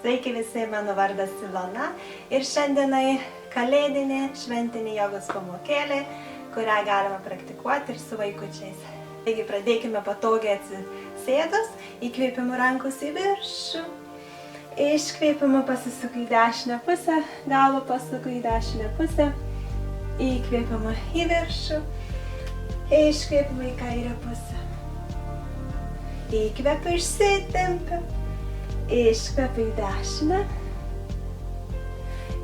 Sveiki visi, mano vardas Ilona ir šiandienai kalėdinė šventinė jogos pamokėlė, kurią galima praktikuoti ir su vaikučiais. Taigi pradėkime patogiai atsisėdus, įkvėpimu rankos į viršų, iškvėpimu pasisuku į dešinę pusę, galvą pasuku į dešinę pusę, įkvėpimu į viršų, iškvėpimu į kairę pusę, įkvėpiu, išsitempiu. Iškvepiu į dešinę,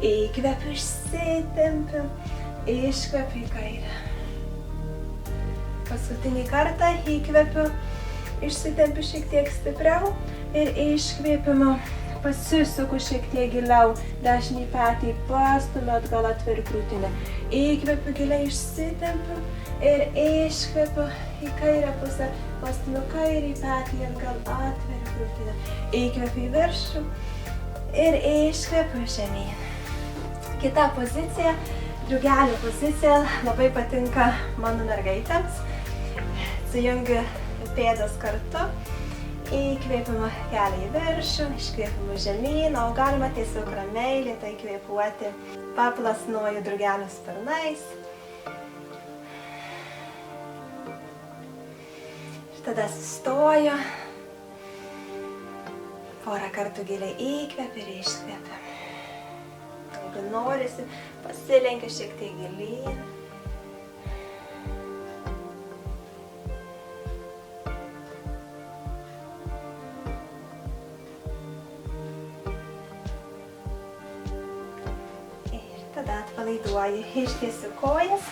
įkvepiu, išsitempiu, iškvepiu į kairę. Paskutinį kartą įkvepiu, išsitempiu šiek tiek stipriau ir iškvėpimu pasisuku šiek tiek giliau, dešinį petį pastumiu atgal, atveriu krūtinę. Įkvepiu giliai, išsitempiu ir iškvepiu į kairę pusę, pastumiu kairį petį atgal, atveriu krūtinę. Įkvepiu į viršų ir iškvepiu žemyn. Kita pozicija, drugelio pozicija, labai patinka mano mergaitėms. Sujungiu pėdas kartu, įkvėpimu kelią į viršų, iškvėpimu žemyn, o galima tiesiog ramiai lėtai kvėpuoti. Paplasnoju drugelio sparnais. Ir tada sustoju. Porą kartų giliai įkvepiu ir iškvepiu. Jeigu norisi, pasilenkiu šiek tiek gilyn. Ir tada atpalaiduoju, ištiesiu kojas.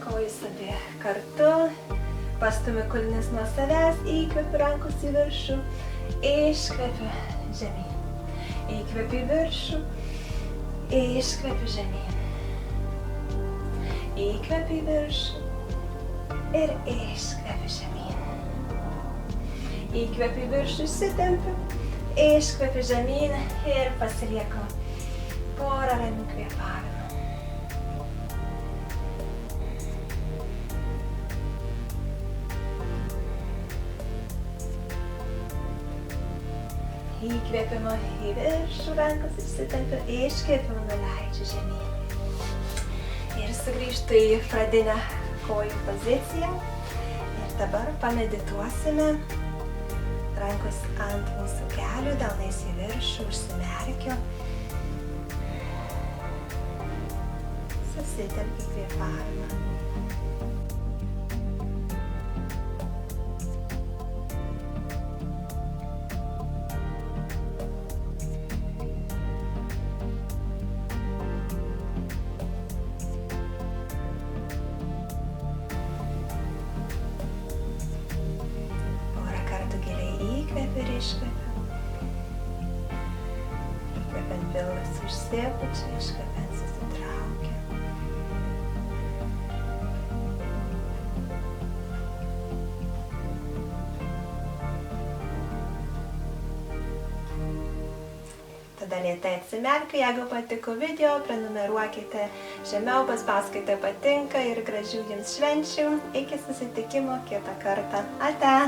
Kojas abi kartu. Pastumiu kulnis nuo savęs, įkvepiu rankus į viršų. Iškvepiu žemyn. Įkvepiu į viršų. Iškvepiu žemyn. Įkvepiu į viršų. Ir iškvepiu žemyn. Įkvepiu į viršų, išsitempiu. Iškvepiu žemyn ir pasilieku porą ramių kvėpavimų. Įkvėpimu į viršų, rankas išsitempiu, iškvėpimu nuleidžiu žemyn. Ir sugrįžtu į pradinę kojų poziciją. Ir dabar pamedituosime. Rankos ant mūsų kelių, delnais į viršų, užsimerkiu. Susitempiu kvėpavimą. Ir iškvepiu. Įkvepiant pilvas išsipučia, iškvepiant susitraukia. Tada lėtai atsimerkiu, jeigu patiko video, prenumeruokite žemiau, paspauskite patinka ir gražių jums švenčių. Iki susitikimo kitą kartą. Ate!